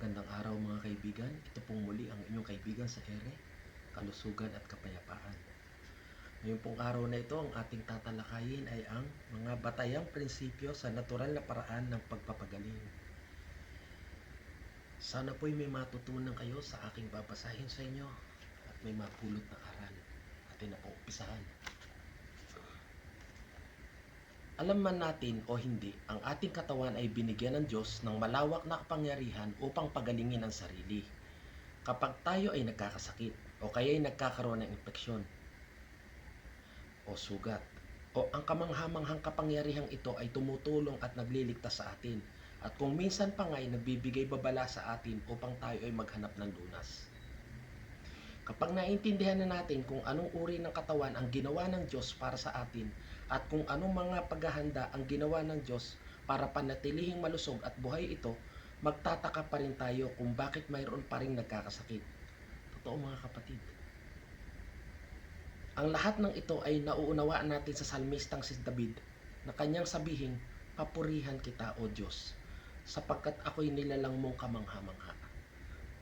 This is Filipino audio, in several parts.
Magandang araw mga kaibigan. Ito pong muli ang inyong kaibigan sa ere, kalusugan at kapayapaan. Ngayon pong araw na ito, ang ating tatalakayin ay ang mga batayang prinsipyo sa natural na paraan ng pagpapagaling. Sana po'y may matutunan kayo sa aking babasahin sa inyo at may mapulot na aral. Atin na pong umpisahan. Alam man natin o hindi, ang ating katawan ay binigyan ng Diyos ng malawak na kapangyarihan upang pagalingin ang sarili. Kapag tayo ay nagkakasakit o kaya ay nagkakaroon ng impeksyon o sugat, o ang kamanghamanghang kapangyarihang ito ay tumutulong at nagliligtas sa atin, at kung minsan pa nga ay nagbibigay babala sa atin upang tayo ay maghanap ng lunas. Kapag naiintindihan na natin kung anong uri ng katawan ang ginawa ng Diyos para sa atin at kung anong mga paghahanda ang ginawa ng Diyos para panatilihing malusog at buhay ito, magtataka pa rin tayo kung bakit mayroon pa rin nagkakasakit. Totoo mga kapatid. Ang lahat ng ito ay nauunawaan natin sa salmistang si David na kanyang sabihing, "Papurihan kita, O Diyos, sapagkat ako'y nilalang mong kamangha-mangha."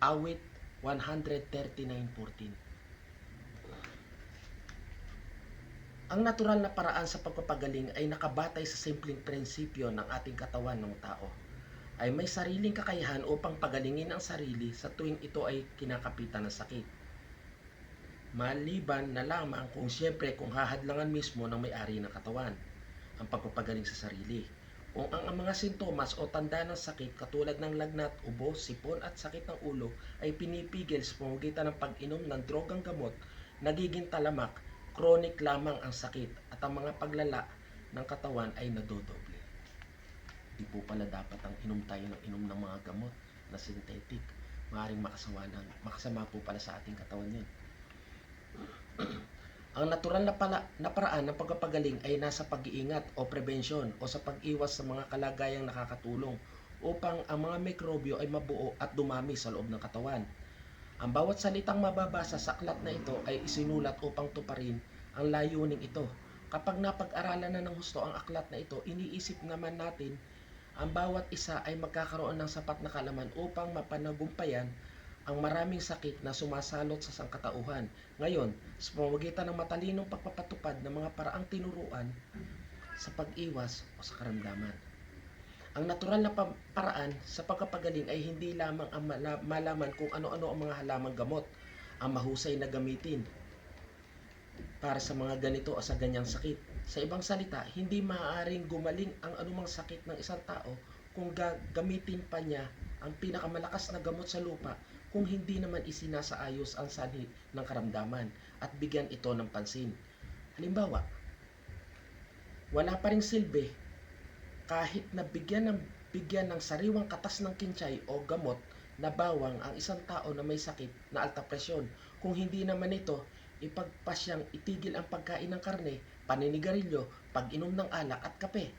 Awit 139:14. Ang natural na paraan sa pagpapagaling ay nakabatay sa simpleng prinsipyo ng ating katawan ng tao. Ay may sariling kakayahan upang pagalingin ang sarili sa tuwing ito ay kinakapitan ng sakit. Maliban na lamang kung siyempre kung hahadlangan mismo ng may-ari ng katawan ang pagpapagaling sa sarili. Kung ang mga sintomas o tanda ng sakit katulad ng lagnat, ubo, sipon at sakit ng ulo ay pinipigil sa pamamagitan ng pag-inom ng drogang gamot, nagiging talamak, chronic lamang ang sakit at ang mga paglala ng katawan ay nadodoble. Di po pala dapat ang inom tayo ng inom ng mga gamot na synthetic. Maaaring makasama po pala sa ating katawan yan. Ang natural na paraan ng pagpapagaling ay nasa pag-iingat o prevention o sa pag-iwas sa mga kalagayang nakakatulong upang ang mga mikrobyo ay mabuo at dumami sa loob ng katawan. Ang bawat salitang mababasa sa aklat na ito ay isinulat upang tuparin ang layuning ito. Kapag napag-aralan na ng husto ang aklat na ito, iniisip naman natin ang bawat isa ay magkakaroon ng sapat na kaalaman upang mapanagumpayan ang maraming sakit na sumasalot sa sangkatauhan. Ngayon, sa pamamagitan ng matalinong pagpapatupad ng mga paraang tinuruan sa pag-iwas o sa karamdaman. Ang natural na paraan sa pagpapagaling ay hindi lamang ang malaman kung ano-ano ang mga halamang gamot ang mahusay na gamitin para sa mga ganito o sa ganyang sakit. Sa ibang salita, hindi maaaring gumaling ang anumang sakit ng isang tao kung gamitin pa niya ang pinakamalakas na gamot sa lupa kung hindi naman isinasaayos ang sanhi ng karamdaman at bigyan ito ng pansin. Halimbawa, wala pa ring silbi kahit na bigyan ng sariwang katas ng kinsay o gamot na bawang ang isang tao na may sakit na alta presyon kung hindi naman ito ipagpasyang itigil ang pagkain ng karne, paninigarilyo, pag-inom ng alak at kape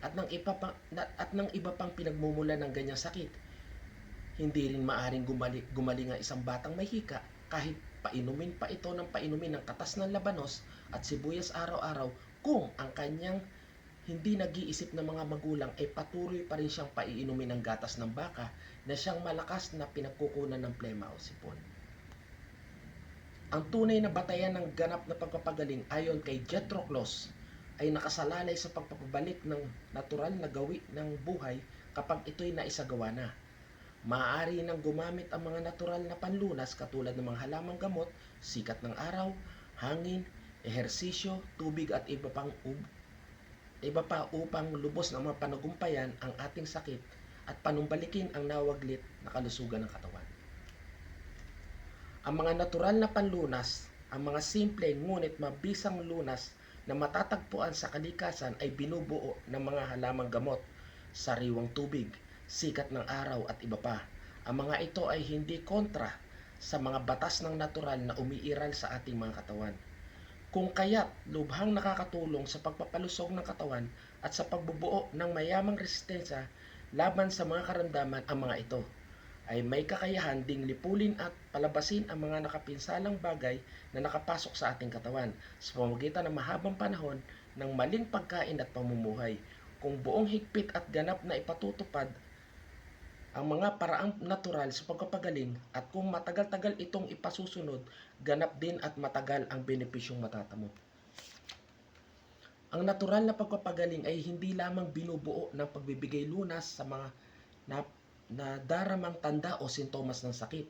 at ng iba pang pinagmumula ng ganyang sakit. Hindi rin maaring gumaling ang isang batang may hika kahit painumin pa ito ng painumin ng katas ng labanos at sibuyas araw-araw kung ang kanyang hindi nag-iisip ng mga magulang ay patuloy pa rin siyang paiinumin ng gatas ng baka na siyang malakas na pinagkukunan ng plema o sipon. Ang tunay na batayan ng ganap na pagpapagaling ayon kay Jethro Claus ay nakasalalay sa pagpapabalik ng natural na gawi ng buhay kapag ito'y naisagawa na. Maaari nang gumamit ang mga natural na panlunas katulad ng mga halamang gamot, sikat ng araw, hangin, ehersisyo, tubig at iba pa upang lubos na mapanagumpayan ang ating sakit at panumbalikin ang nawaglit na kalusugan ng katawan. Ang mga natural na panlunas, ang mga simple ngunit mabisang lunas na matatagpuan sa kalikasan ay binubuo ng mga halamang gamot, sariwang tubig, sikat ng araw at iba pa. Ang mga ito ay hindi kontra sa mga batas ng natural na umiiral sa ating mga katawan. Kung kaya't lubhang nakakatulong sa pagpapalusog ng katawan at sa pagbubuo ng mayamang resistensya laban sa mga karamdaman, ang mga ito ay may kakayahan ding lipulin at palabasin ang mga nakapinsalang bagay na nakapasok sa ating katawan sa pamamagitan ng mahabang panahon ng maling pagkain at pamumuhay. Kung buong higpit at ganap na ipatutupad ang mga paraang natural sa pagpapagaling at kung matagal-tagal itong ipasusunod, ganap din at matagal ang benepisyong matatamo. Ang natural na pagpapagaling ay hindi lamang binubuo ng pagbibigay lunas sa mga nadaramang tanda o sintomas ng sakit.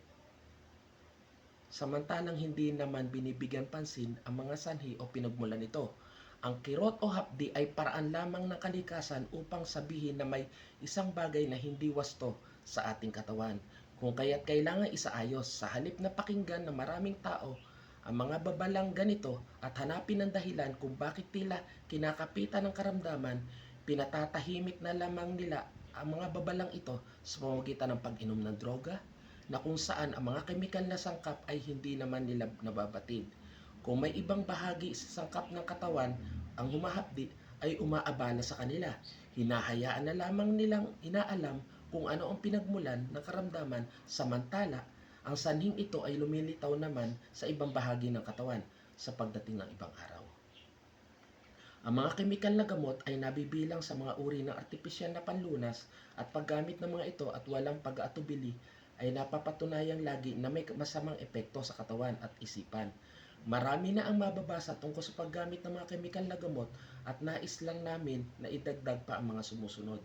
Samantalang hindi naman binibigyan pansin ang mga sanhi o pinagmulan nito. Ang kirot o hapdi ay paraan lamang ng kalikasan upang sabihin na may isang bagay na hindi wasto sa ating katawan. Kung kaya't kailangan isaayos sa halip na pakinggan ng maraming tao ang mga babalang ganito at hanapin ang dahilan kung bakit tila kinakapitan ng karamdaman, pinatatahimik na lamang nila ang mga babalang ito sa pamamagitan ng pag-inom ng droga, na kung saan ang mga kemikal na sangkap ay hindi naman nila nababatid. Kung may ibang bahagi sa sangkap ng katawan ang humahapdi, ay umaabala sa kanila. Hinahayaan na lamang nilang inaalam kung ano ang pinagmulan ng karamdaman, samantala ang sanhing ito ay lumilitaw naman sa ibang bahagi ng katawan sa pagdating ng ibang araw. Ang mga kemikal na gamot ay nabibilang sa mga uri ng artipisyal na panlunas at paggamit ng mga ito at walang pag-aatubili ay napapatunayang lagi na may masamang epekto sa katawan at isipan. Marami na ang mababasa tungkol sa paggamit ng mga kemikal na gamot at nais lang namin na idagdag pa ang mga sumusunod.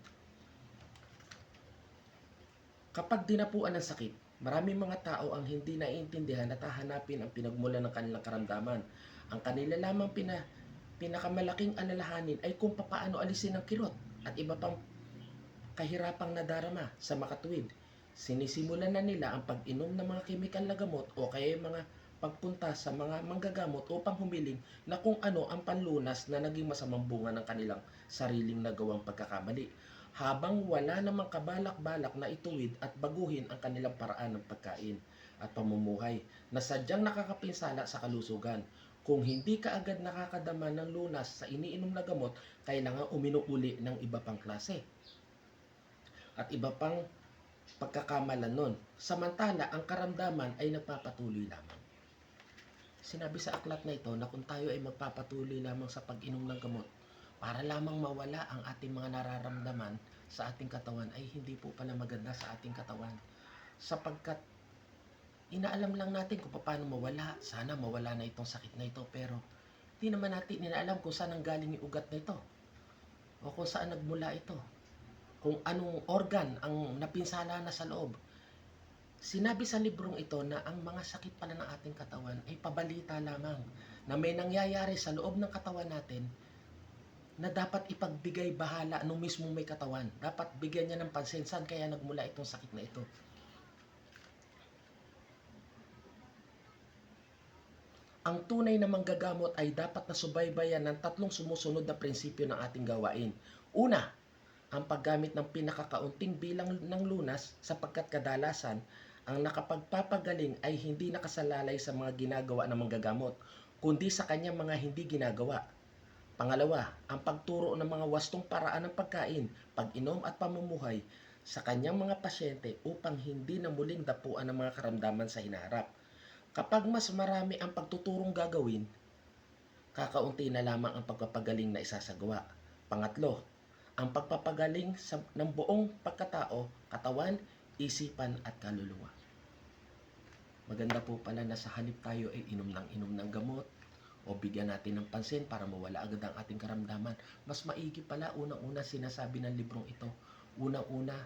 Kapag dinapuan ng sakit, maraming mga tao ang hindi naiintindihan at hahanapin ang pinagmulan ng kanilang karamdaman. Ang kanila lamang pinakamalaking alalahanin ay kung papaano alisin ang kirot at iba pang kahirapang nadarama sa makatuwid. Sinisimulan na nila ang pag-inom ng mga kemikal na gamot o kaya mga pagpunta sa mga manggagamot upang humiling na kung ano ang panlunas na naging masamang bunga ng kanilang sariling nagawang pagkakamali, habang wala namang kabalak-balak na ituwid at baguhin ang kanilang paraan ng pagkain at pamumuhay na sadyang nakakapinsala sa kalusugan. Kung hindi ka agad nakakadama ng lunas sa iniinom na gamot, kailangan uminom uli ng iba pang klase at iba pang pagkakamalan nun. Samantala, ang karamdaman ay nagpapatuloy lamang. Sinabi sa aklat na ito na kung tayo ay magpapatuloy lamang sa pag-inom ng gamot para lamang mawala ang ating mga nararamdaman sa ating katawan, ay hindi po pala maganda sa ating katawan. Sapagkat inaalam lang natin kung paano mawala. Sana mawala na itong sakit na ito, pero di naman natin inaalam kung saan ang galing yung ugat na ito o kung saan nagmula ito, kung anong organ ang napinsala na sa loob. Sinabi sa librong ito na ang mga sakit pala ng ating katawan ay pabalita lamang na may nangyayari sa loob ng katawan natin na dapat ipagbigay bahala nung mismo may katawan. Dapat bigyan niya ng pansin saan kaya nagmula itong sakit na ito. Ang tunay na manggagamot ay dapat na subaybayan ng tatlong sumusunod na prinsipyo ng ating gawain. Una, ang paggamit ng pinakakaunting bilang ng lunas, sapagkat kadalasan ang nakapagpapagaling ay hindi nakasalalay sa mga ginagawa ng manggagamot, kundi sa kanyang mga hindi ginagawa. Pangalawa, ang pagturo ng mga wastong paraan ng pagkain, pag-inom at pamumuhay sa kanyang mga pasyente upang hindi na muling dapuan ng mga karamdaman sa hinaharap. Kapag mas marami ang pagtuturong gagawin, kakaunti na lamang ang pagpapagaling na isasagawa. Pangatlo, ang pagpapagaling ng buong pagkatao, katawan, isipan at kaluluwa. Maganda po pala na sa halip tayo ay inom ng gamot o bigyan natin ng pansin para mawala agad ang ating karamdaman. Mas maigi pala unang-una sinasabi ng librong ito. Unang-una,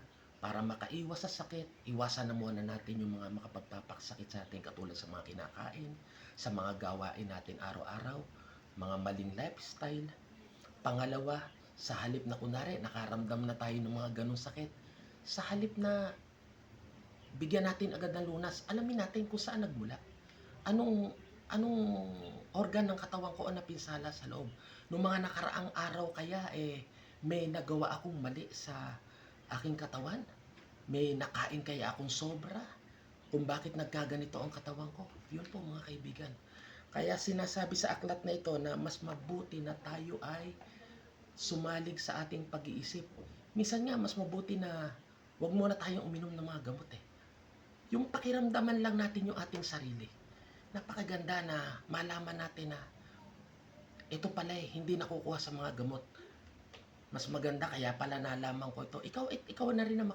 para makaiwas sa sakit, iwasan na muna natin yung mga makapagpapakasakit sa atin katulad sa mga kinakain, sa mga gawain natin araw-araw, mga maling lifestyle. Pangalawa, sa halip na kunwari nakaramdam na tayo ng mga ganong sakit, sa halip na bigyan natin agad ng lunas, alamin natin kung saan nagmula. Anong organ ng katawan ko ang napinsala sa loob. Noong mga nakaraang araw kaya may nagawa akong mali sa aking katawan? May nakain kaya akong sobra? Kung bakit nagkaganito ang katawan ko? Yun po mga kaibigan. Kaya sinasabi sa aklat na ito na mas mabuti na tayo ay sumalig sa ating pag-iisip. Minsan nga mas mabuti na wag muna tayong uminom ng mga gamot Yung pakiramdaman lang natin yung ating sarili. Napakaganda na malaman natin na ito pala hindi nakukuha sa mga gamot. Mas maganda kaya pala nalaman ko ito. Ikaw na rin na